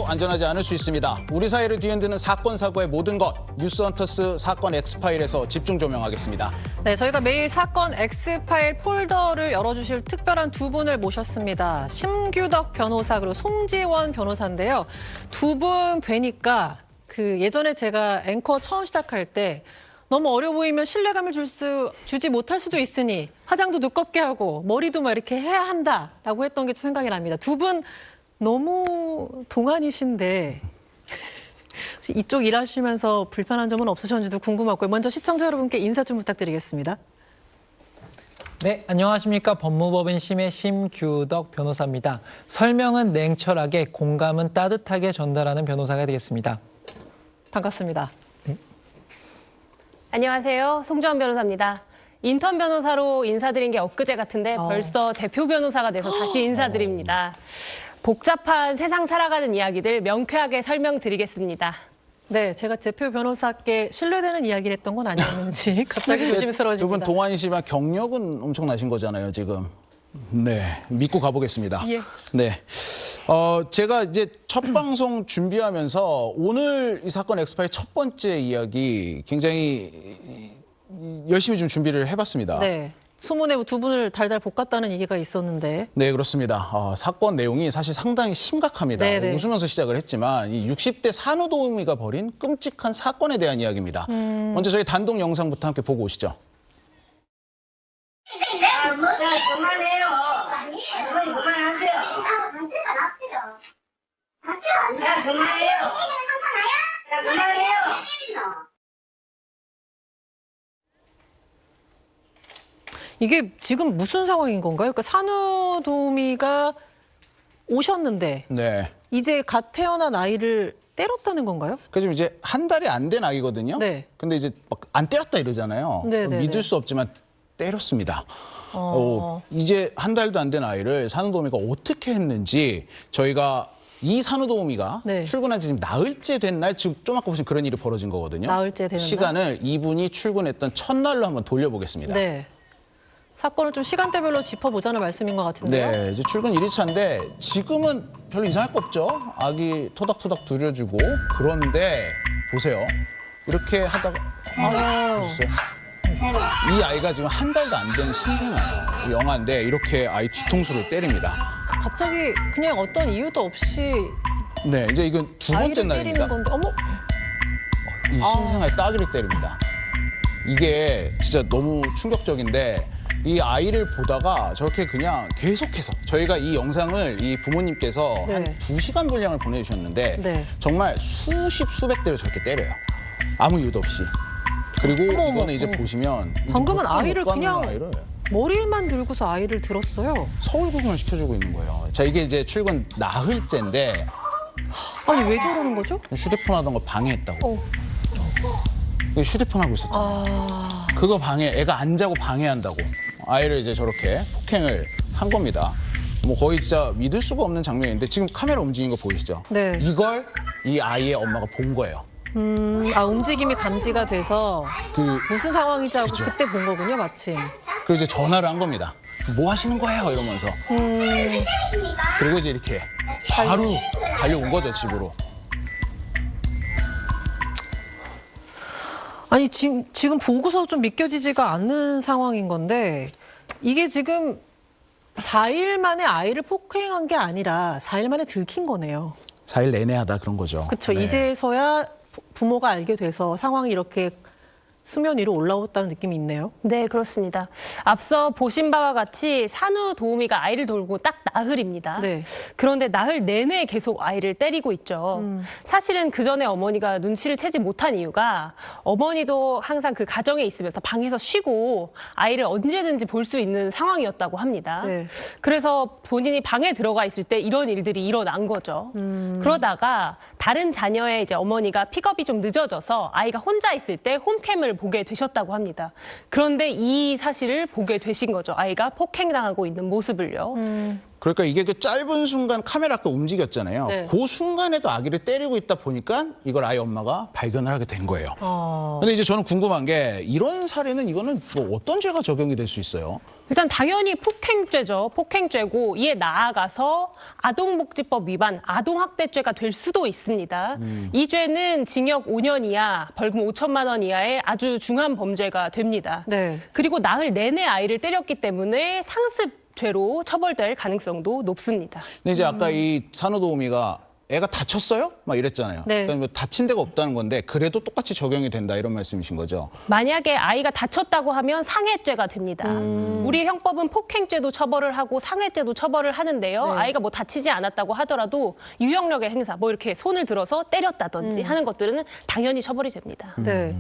안전하지 않을 수 있습니다. 우리 사회를 뒤흔드는 사건, 사고의 모든 것, 뉴스헌터스 사건 엑스파일에서 집중 조명하겠습니다. 네, 저희가 매일 사건 엑스파일 폴더를 열어주실 특별한 두 분을 모셨습니다. 심규덕 변호사 그리고 송지원 변호사인데요. 두 분 뵈니까 예전에 제가 앵커 처음 시작할 때 너무 어려 보이면 신뢰감을 주지 못할 수도 있으니 화장도 두껍게 하고 머리도 막 이렇게 해야 한다라고 했던 게 생각이 납니다. 두 분 너무 동안이신데 이쪽 일하시면서 불편한 점은 없으셨는지도 궁금하고요. 먼저 시청자 여러분께 인사 좀 부탁드리겠습니다. 네, 안녕하십니까. 법무법인 심의 심규덕 변호사입니다. 설명은 냉철하게, 공감은 따뜻하게 전달하는 변호사가 되겠습니다. 반갑습니다. 안녕하세요. 송지원 변호사입니다. 인턴 변호사로 인사드린 게 엊그제 같은데 벌써 대표 변호사가 돼서 다시 인사드립니다. 복잡한 세상 살아가는 이야기들 명쾌하게 설명드리겠습니다. 네, 제가 대표 변호사께 신뢰되는 이야기를 했던 건 아니었는지 갑자기 조심스러워집니다. 두 분 동안이시지만 경력은 엄청나신 거잖아요, 지금. 네, 믿고 가보겠습니다. 예. 네. 제가 이제 첫 방송 준비하면서 오늘 이 사건 엑스파일 첫 번째 이야기 굉장히 열심히 좀 준비를 해봤습니다. 네, 수문에 두 분을 달달 볶았다는 얘기가 있었는데. 네, 그렇습니다. 사건 내용이 사실 상당히 심각합니다. 네네. 웃으면서 시작을 했지만 이 60대 산후도우미가 벌인 끔찍한 사건에 대한 이야기입니다. 먼저 저희 단독 영상부터 함께 보고 오시죠. 그만해요. 어머니 그만하세요. 단체가 났어요. 단체가 안 돼. 야 그만해요. 야 그만해요. 이게 지금 무슨 상황인 건가요? 그러니까 산후도우미가 오셨는데 네. 이제 갓 태어난 아이를 때렸다는 건가요? 그 지금 이제 한 달이 안 된 아기거든요. 네. 근데 이제 막 안 때렸다 이러잖아요. 네네네. 믿을 수 없지만 때렸습니다. 이제 한 달도 안 된 아이를 산후도우미가 어떻게 했는지 저희가 이 산후도우미가 네. 출근한 지 지금 나흘째 된 날, 지금 좀 아까 보시면 그런 일이 벌어진 거거든요. 나흘째 되는 날? 시간을 이분이 출근했던 첫날로 한번 돌려보겠습니다. 네. 사건을 좀 시간대별로 짚어보자는 말씀인 것 같은데요. 네, 이제 출근 1일차인데 지금은 별로 이상할 거 없죠. 아기 토닥토닥 두려주고. 그런데 보세요. 이렇게 하다가 보셨어요? 이 아이가 지금 한 달도 안 된 신생아예요. 영아인데 이렇게 아이 뒤통수를 때립니다. 갑자기 그냥 어떤 이유도 없이 네, 이제 이건 두 번째 아이를 날입니다. 때리는 건데, 어머, 이 신생아의 따귀를 때립니다. 이게 진짜 너무 충격적인데 이 아이를 보다가 저렇게 그냥 계속해서 저희가 이 영상을 이 부모님께서 네. 한 2시간 분량을 보내주셨는데 네. 정말 수백 대를 저렇게 때려요. 아무 이유도 없이. 그리고 어머, 이거는 이제 보시면 이제 방금은 못 아이를 가는 그냥 아이를 머리만 들고서 아이를 들었어요. 서울 구경을 시켜주고 있는 거예요. 자, 이게 이제 출근 나흘째인데 아니 왜 저러는 거죠? 휴대폰 하던 거 방해했다고. 휴대폰 하고 있었잖아요. 그거 애가 안 자고 방해한다고 아이를 이제 저렇게 폭행을 한 겁니다. 뭐 거의 진짜 믿을 수가 없는 장면인데 지금 카메라 움직이는 거 보이시죠? 네. 이걸 이 아이의 엄마가 본 거예요. 움직임이 감지가 돼서 무슨 상황인지 알고 그때 본 거군요, 마침. 그리고 이제 전화를 한 겁니다. 뭐 하시는 거예요? 이러면서. 그리고 이제 이렇게 바로 달려온 거죠, 집으로. 아니 지금 보고서 좀 믿겨지지가 않는 상황인 건데 이게 지금 4일 만에 아이를 폭행한 게 아니라 4일 만에 들킨 거네요. 4일 내내 하다 그런 거죠. 그렇죠. 네. 이제서야 부모가 알게 돼서 상황이 이렇게 수면 위로 올라왔다는 느낌이 있네요. 네, 그렇습니다. 앞서 보신 바와 같이 산후도우미가 아이를 돌고 딱 나흘입니다. 네. 그런데 나흘 내내 계속 아이를 때리고 있죠. 사실은 그 전에 어머니가 눈치를 채지 못한 이유가 어머니도 항상 그 가정에 있으면서 방에서 쉬고 아이를 언제든지 볼 수 있는 상황이었다고 합니다. 네. 그래서 본인이 방에 들어가 있을 때 이런 일들이 일어난 거죠. 그러다가 다른 자녀의 이제 어머니가 픽업이 좀 늦어져서 아이가 혼자 있을 때 홈캠을 보게 되셨다고 합니다. 그런데 이 사실을 보게 되신 거죠. 아이가 폭행당하고 있는 모습을요. 그러니까 이게 그 짧은 순간 카메라가 움직였잖아요. 네. 그 순간에도 아기를 때리고 있다 보니까 이걸 아이 엄마가 발견을 하게 된 거예요. 근데 이제 저는 궁금한 게 이런 사례는 이거는 뭐 어떤 죄가 적용이 될 수 있어요? 일단 당연히 폭행죄죠. 폭행죄고 이에 나아가서 아동복지법 위반, 아동학대죄가 될 수도 있습니다. 이 죄는 징역 5년 이하, 벌금 5천만 원 이하의 아주 중한 범죄가 됩니다. 네. 그리고 나흘 내내 아이를 때렸기 때문에 상습죄로 처벌될 가능성도 높습니다. 근데 이제 아까 이 산후도우미가 애가 다쳤어요? 막 이랬잖아요. 네. 그러니까 뭐 다친 데가 없다는 건데 그래도 똑같이 적용이 된다 이런 말씀이신 거죠. 만약에 아이가 다쳤다고 하면 상해죄가 됩니다. 우리 형법은 폭행죄도 처벌을 하고 상해죄도 처벌을 하는데요. 네. 아이가 뭐 다치지 않았다고 하더라도 유형력의 행사, 뭐 이렇게 손을 들어서 때렸다든지 하는 것들은 당연히 처벌이 됩니다. 네.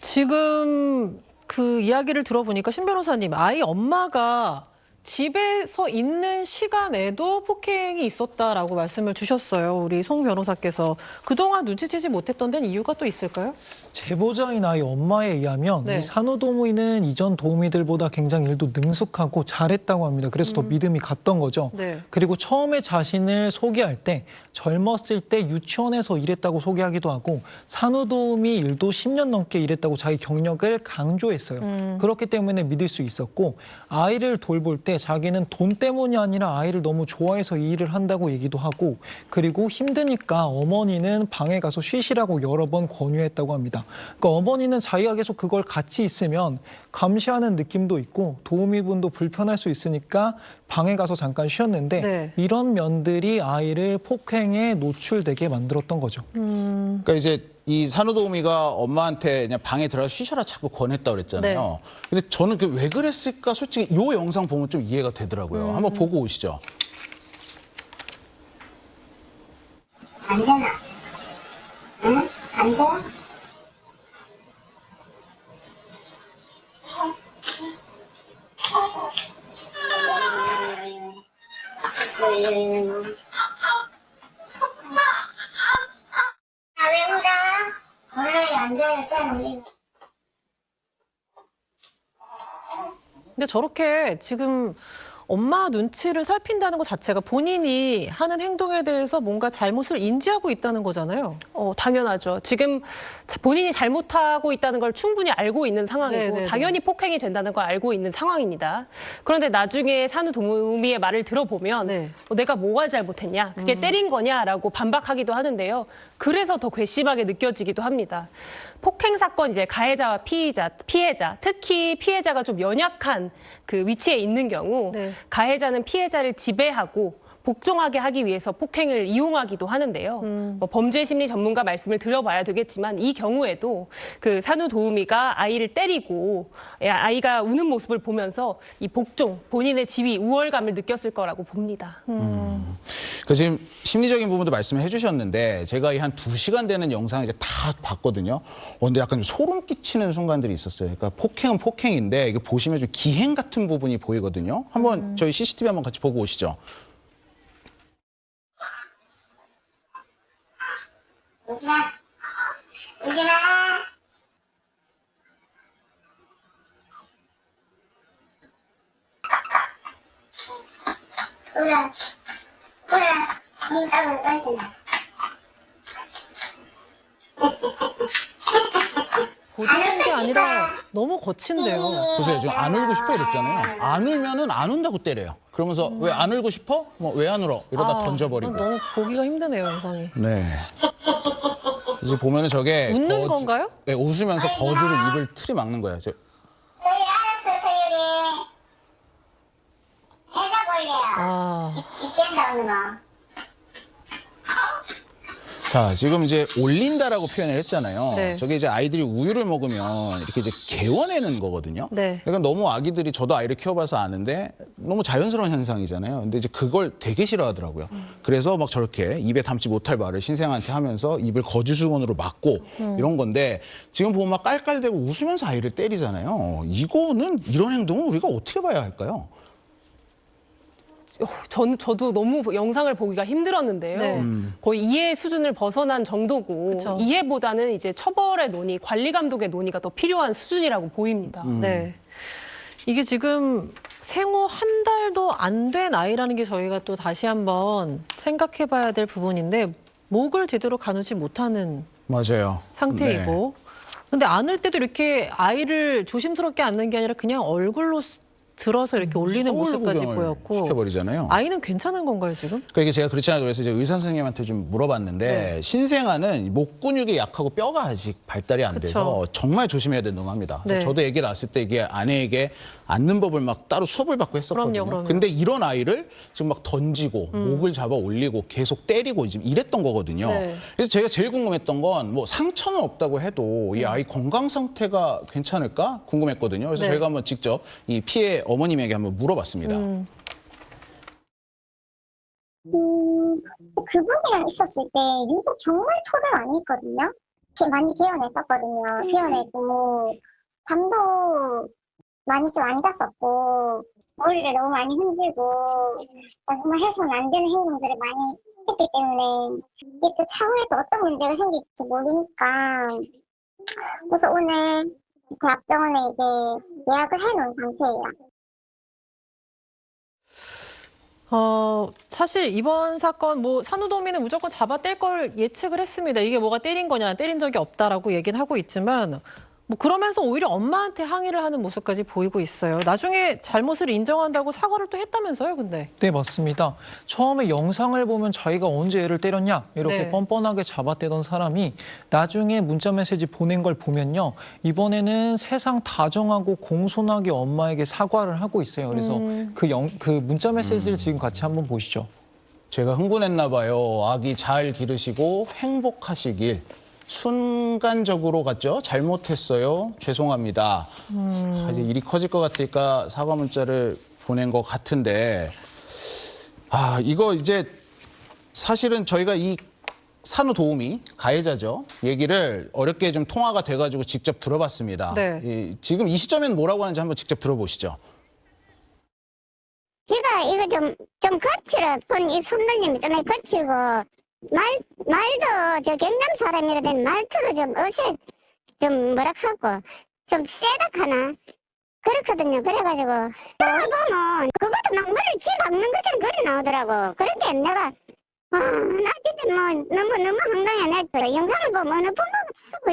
지금 그 이야기를 들어보니까 신 변호사님, 아이 엄마가 집에서 있는 시간에도 폭행이 있었다라고 말씀을 주셨어요. 우리 송 변호사께서. 그동안 눈치채지 못했던 데는 이유가 또 있을까요? 제보자인 아이 엄마에 의하면 네. 이 산후도우미는 이전 도우미들보다 굉장히 일도 능숙하고 잘했다고 합니다. 그래서 더 믿음이 갔던 거죠. 네. 그리고 처음에 자신을 소개할 때 젊었을 때 유치원에서 일했다고 소개하기도 하고 산후도우미 일도 10년 넘게 일했다고 자기 경력을 강조했어요. 그렇기 때문에 믿을 수 있었고 아이를 돌볼 때 자기는 돈 때문이 아니라 아이를 너무 좋아해서 이 일을 한다고 얘기도 하고 그리고 힘드니까 어머니는 방에 가서 쉬시라고 여러 번 권유했다고 합니다. 그러니까 어머니는 자기가 계속 그걸 같이 있으면 감시하는 느낌도 있고 도우미분도 불편할 수 있으니까 방에 가서 잠깐 쉬었는데 네. 이런 면들이 아이를 폭행에 노출되게 만들었던 거죠. 그러니까 이제 이 산후도우미가 엄마한테 그냥 방에 들어가 쉬셔라 자꾸 권했다고 그랬잖아요. 근데 저는 그 왜 그랬을까 솔직히 이 영상 보면 좀 이해가 되더라고요. 한번 보고 오시죠. 앉아나. 응? 앉아. 왜 울어? 얼른 앉아야 돼. 근데 저렇게 지금 엄마 눈치를 살핀다는 것 자체가 본인이 하는 행동에 대해서 뭔가 잘못을 인지하고 있다는 거잖아요. 당연하죠. 지금 본인이 잘못하고 있다는 걸 충분히 알고 있는 상황이고 네네네. 당연히 폭행이 된다는 걸 알고 있는 상황입니다. 그런데 나중에 산후도우미의 말을 들어보면 네. 내가 뭐가 잘못했냐, 그게 때린 거냐라고 반박하기도 하는데요. 그래서 더 괘씸하게 느껴지기도 합니다. 폭행 사건 이제 가해자와 피해자, 특히 피해자가 좀 연약한 그 위치에 있는 경우 네. 가해자는 피해자를 지배하고 복종하게 하기 위해서 폭행을 이용하기도 하는데요. 뭐 범죄 심리 전문가 말씀을 들어봐야 되겠지만 이 경우에도 그 산후도우미가 아이를 때리고 아이가 우는 모습을 보면서 이 복종, 본인의 지위, 우월감을 느꼈을 거라고 봅니다. 그 지금 심리적인 부분도 말씀해 주셨는데 제가 이 한 2시간 되는 영상을 이제 다 봤거든요. 근데 약간 좀 소름 끼치는 순간들이 있었어요. 그러니까 폭행은 폭행인데 이거 보시면 좀 기행 같은 부분이 보이거든요. 한번 저희 CCTV 한번 같이 보고 오시죠. 오지마. 오지마. 울어. 울어. 눈땀을 던진다. 보드는 게 아니라 너무 거친데요. 보세요. 지금 안 울고 싶어 이랬잖아요. 안 울면은 안 운다고 때려요. 그러면서 왜 안 울고 싶어? 뭐 왜 안 울어? 이러다 던져버리고. 너무 보기가 힘드네요, 영상이. 네. 이제 보면은 저게 웃는 건가요? 네, 웃으면서 거즈로 입을 틀이 막는 거예요. 저희 알았어, 서율이. 해가 볼래요. 아, 이젠다, 오늘 뭐. 자, 지금 이제 올린다라고 표현을 했잖아요. 네. 저게 이제 아이들이 우유를 먹으면 이렇게 이제 개워내는 거거든요. 네. 그러니까 너무 아기들이 저도 아이를 키워봐서 아는데 너무 자연스러운 현상이잖아요. 근데 이제 그걸 되게 싫어하더라고요. 그래서 막 저렇게 입에 담지 못할 말을 신생한테 하면서 입을 거즈수건으로 막고 이런 건데 지금 보면 막 깔깔대고 웃으면서 아이를 때리잖아요. 이거는 이런 행동은 우리가 어떻게 봐야 할까요? 저도 너무 영상을 보기가 힘들었는데요. 네. 거의 이해 수준을 벗어난 정도고 그쵸. 이해보다는 이제 처벌의 논의, 관리 감독의 논의가 더 필요한 수준이라고 보입니다. 네. 이게 지금 생후 한 달도 안 된 아이라는 게 저희가 또 다시 한번 생각해 봐야 될 부분인데 목을 제대로 가누지 못하는 맞아요. 상태이고. 근데 안을 때도 이렇게 아이를 조심스럽게 안는 게 아니라 그냥 얼굴로 들어서 이렇게 올리는 서울 모습까지 구경을 보였고 시켜버리잖아요. 아이는 괜찮은 건가요 지금? 그러니까 이게 제가 그렇지 않아도 그래서 이제 의사 선생님한테 좀 물어봤는데 네. 신생아는 목 근육이 약하고 뼈가 아직 발달이 안 돼서 그쵸. 정말 조심해야 된다고 합니다. 그래서 네. 저도 아기 낳았을 때 이게 아내에게 앉는 법을 막 따로 수업을 받고 했었거든요. 그럼요. 근데 이런 아이를 지금 막 던지고 목을 잡아 올리고 계속 때리고 지금 이랬던 거거든요. 네. 그래서 제가 제일 궁금했던 건 뭐 상처는 없다고 해도 이 아이 건강 상태가 괜찮을까 궁금했거든요. 그래서 네. 저희가 한번 직접 이 피해 어머님에게 한번 물어봤습니다. 그분이랑 있었을 때 유독 정말 토를 많이 했거든요. 많이 개어냈었거든요. 개어내고 잠도 많이 좀 안 잤었고 머리를 너무 많이 흔들고 정말 해서는 안 되는 행동들을 많이 했기 때문에 이게 또 차후에 또 어떤 문제가 생길지 모르니까 그래서 오늘 대학병원에 이제 예약을 해놓은 상태예요. 사실 이번 사건 뭐 산후도우미는 무조건 잡아뗄 걸 예측을 했습니다. 이게 뭐가 때린 거냐, 때린 적이 없다라고 얘기는 하고 있지만 뭐 그러면서 오히려 엄마한테 항의를 하는 모습까지 보이고 있어요. 나중에 잘못을 인정한다고 사과를 또 했다면서요, 근데? 네, 맞습니다. 처음에 영상을 보면 자기가 언제 애를 때렸냐 이렇게 네. 뻔뻔하게 잡아떼던 사람이 나중에 문자 메시지 보낸 걸 보면요. 이번에는 세상 다정하고 공손하게 엄마에게 사과를 하고 있어요. 그래서 그 문자 메시지를 지금 같이 한번 보시죠. 제가 흥분했나 봐요. 아기 잘 기르시고 행복하시길. 순간적으로 갔죠. 잘못했어요. 죄송합니다. 이제 일이 커질 것 같으니까 사과 문자를 보낸 것 같은데 이거 이제 사실은 저희가 이 산후도우미 가해자죠. 얘기를 어렵게 좀 통화가 돼가지고 직접 들어봤습니다. 네. 지금 이 시점에는 뭐라고 하는지 한번 직접 들어보시죠. 제가 이거 좀 거칠어. 손놀림이 좀 거칠고, 말도 저 경남 사람이라든 말투도 좀 좀 뭐라 하고, 좀 세다 하나. 그렇거든요. 그래가지고, 보면 그것도 막 머리를 박는 것처럼 그리 나오더라고. 그런데 내가, 나 진짜 뭐 너무 황당해. 내가 영상을 보면 어느 부모가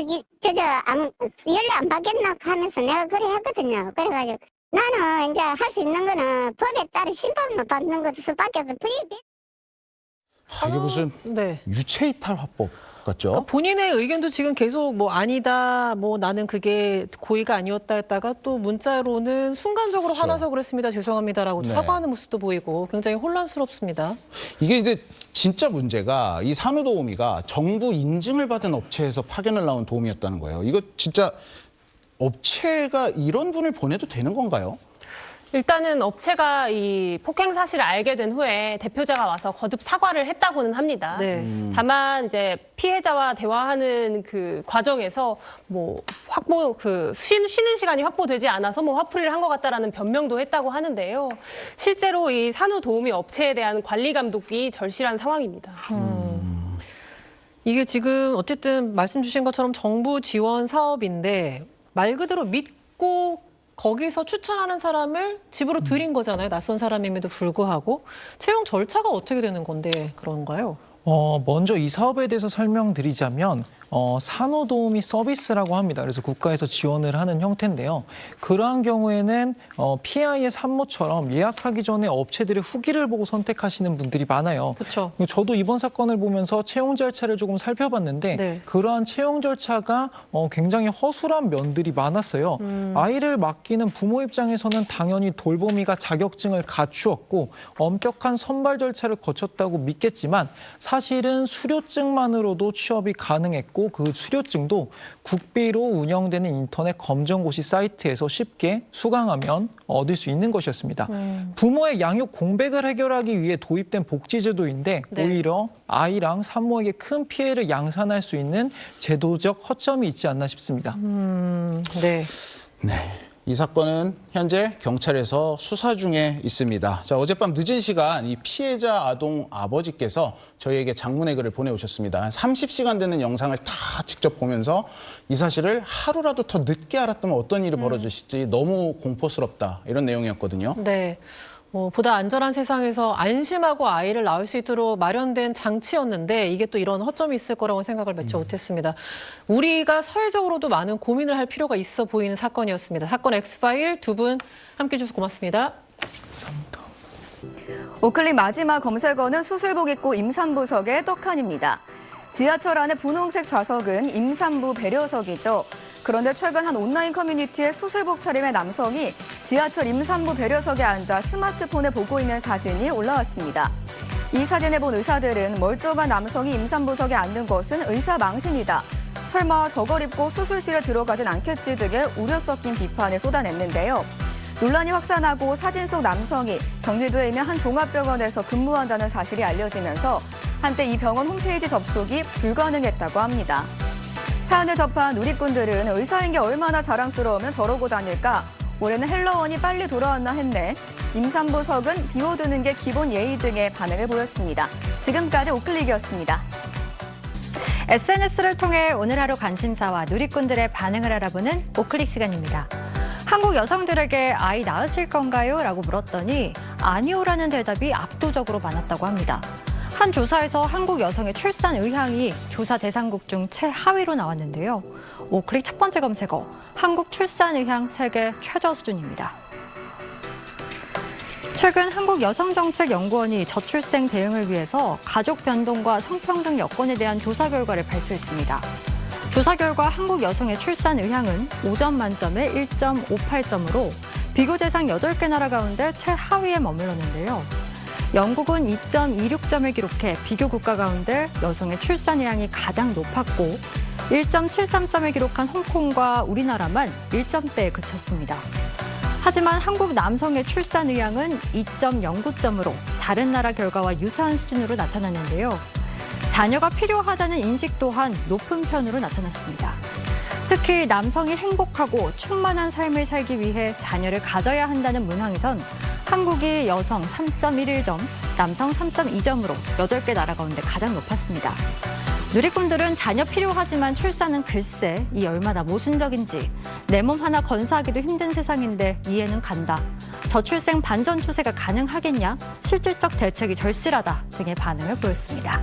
연락 안 받겠나 하면서 내가 그래 했거든요. 그래가지고, 나는 이제 할 수 있는 거는 법에 따라 심판만 받는 것도 수밖에 없어. 이게 무슨 네. 유체이탈 화법 같죠? 그러니까 본인의 의견도 지금 계속 뭐 아니다, 뭐 나는 그게 고의가 아니었다 했다가 또 문자로는 순간적으로 그렇죠. 화나서 그랬습니다. 죄송합니다라고 네. 사과하는 모습도 보이고 굉장히 혼란스럽습니다. 이게 이제 진짜 문제가 이 산후도우미가 정부 인증을 받은 업체에서 파견을 나온 도우미였다는 거예요. 이거 진짜 업체가 이런 분을 보내도 되는 건가요? 일단은 업체가 이 폭행 사실을 알게 된 후에 대표자가 와서 거듭 사과를 했다고는 합니다. 네. 다만 이제 피해자와 대화하는 그 과정에서 뭐 쉬는 시간이 확보되지 않아서 뭐 화풀이를 한 것 같다라는 변명도 했다고 하는데요. 실제로 이 산후도우미 업체에 대한 관리 감독이 절실한 상황입니다. 이게 지금 어쨌든 말씀 주신 것처럼 정부 지원 사업인데 말 그대로 믿고 거기서 추천하는 사람을 집으로 들인 거잖아요. 낯선 사람임에도 불구하고. 채용 절차가 어떻게 되는 건데 그런가요? 먼저 이 사업에 대해서 설명드리자면 산후도우미 서비스라고 합니다. 그래서 국가에서 지원을 하는 형태인데요. 그러한 경우에는 PI의 산모처럼 예약하기 전에 업체들의 후기를 보고 선택하시는 분들이 많아요. 그렇죠. 저도 이번 사건을 보면서 채용 절차를 조금 살펴봤는데 네. 그러한 채용 절차가 굉장히 허술한 면들이 많았어요. 아이를 맡기는 부모 입장에서는 당연히 돌보미가 자격증을 갖추었고 엄격한 선발 절차를 거쳤다고 믿겠지만 사실은 수료증만으로도 취업이 가능했고 그 수료증도 국비로 운영되는 인터넷 검정고시 사이트에서 쉽게 수강하면 얻을 수 있는 것이었습니다. 부모의 양육 공백을 해결하기 위해 도입된 복지제도인데 네. 오히려 아이랑 산모에게 큰 피해를 양산할 수 있는 제도적 허점이 있지 않나 싶습니다. 네. 네. 이 사건은 현재 경찰에서 수사 중에 있습니다. 자, 어젯밤 늦은 시간 이 피해자 아동 아버지께서 저희에게 장문의 글을 보내오셨습니다. 한 30시간 되는 영상을 다 직접 보면서 이 사실을 하루라도 더 늦게 알았다면 어떤 일이 벌어질지 너무 공포스럽다 이런 내용이었거든요. 네. 보다 안전한 세상에서 안심하고 아이를 낳을 수 있도록 마련된 장치였는데 이게 또 이런 허점이 있을 거라고 생각을 매체 못했습니다. 우리가 사회적으로도 많은 고민을 할 필요가 있어 보이는 사건이었습니다. 사건 X파일 두 분 함께 해주셔서 고맙습니다. 감사합니다. 오클릭 마지막 검색어는 수술복 입고 임산부석의 떡하니입니다. 지하철 안의 분홍색 좌석은 임산부 배려석이죠. 그런데 최근 한 온라인 커뮤니티에 수술복 차림의 남성이 지하철 임산부 배려석에 앉아 스마트폰을 보고 있는 사진이 올라왔습니다. 이 사진을 본 의사들은 멀쩡한 남성이 임산부석에 앉는 것은 의사 망신이다. 설마 저걸 입고 수술실에 들어가진 않겠지 등의 우려 섞인 비판을 쏟아냈는데요. 논란이 확산하고 사진 속 남성이 경기도에 있는 한 종합병원에서 근무한다는 사실이 알려지면서 한때 이 병원 홈페이지 접속이 불가능했다고 합니다. 사연을 접한 누리꾼들은 의사인 게 얼마나 자랑스러우면 저러고 다닐까? 올해는 헬러원이 빨리 돌아왔나 했네. 임산부석은 비워두는 게 기본 예의 등의 반응을 보였습니다. 지금까지 오클릭이었습니다. SNS를 통해 오늘 하루 관심사와 누리꾼들의 반응을 알아보는 오클릭 시간입니다. 한국 여성들에게 아이 낳으실 건가요? 라고 물었더니 아니요라는 대답이 압도적으로 많았다고 합니다. 한 조사에서 한국 여성의 출산 의향이 조사 대상국 중 최하위로 나왔는데요. 오클릭 첫 번째 검색어, 한국 출산 의향 세계 최저 수준입니다. 최근 한국여성정책연구원이 저출생 대응을 위해서 가족 변동과 성평등 여건에 대한 조사 결과를 발표했습니다. 조사 결과 한국 여성의 출산 의향은 5점 만점에 1.58점으로 비교 대상 8개 나라 가운데 최하위에 머물렀는데요. 영국은 2.26점을 기록해 비교 국가 가운데 여성의 출산 의향이 가장 높았고 1.73점을 기록한 홍콩과 우리나라만 1점대에 그쳤습니다. 하지만 한국 남성의 출산 의향은 2.09점으로 다른 나라 결과와 유사한 수준으로 나타났는데요. 자녀가 필요하다는 인식 또한 높은 편으로 나타났습니다. 특히 남성이 행복하고 충만한 삶을 살기 위해 자녀를 가져야 한다는 문항에선 한국이 여성 3.11점, 남성 3.2점으로 8개 나라 가운데 가장 높았습니다. 누리꾼들은 자녀 필요하지만 출산은 글쎄 이 얼마나 모순적인지, 내 몸 하나 건사하기도 힘든 세상인데 이해는 간다, 저출생 반전 추세가 가능하겠냐, 실질적 대책이 절실하다 등의 반응을 보였습니다.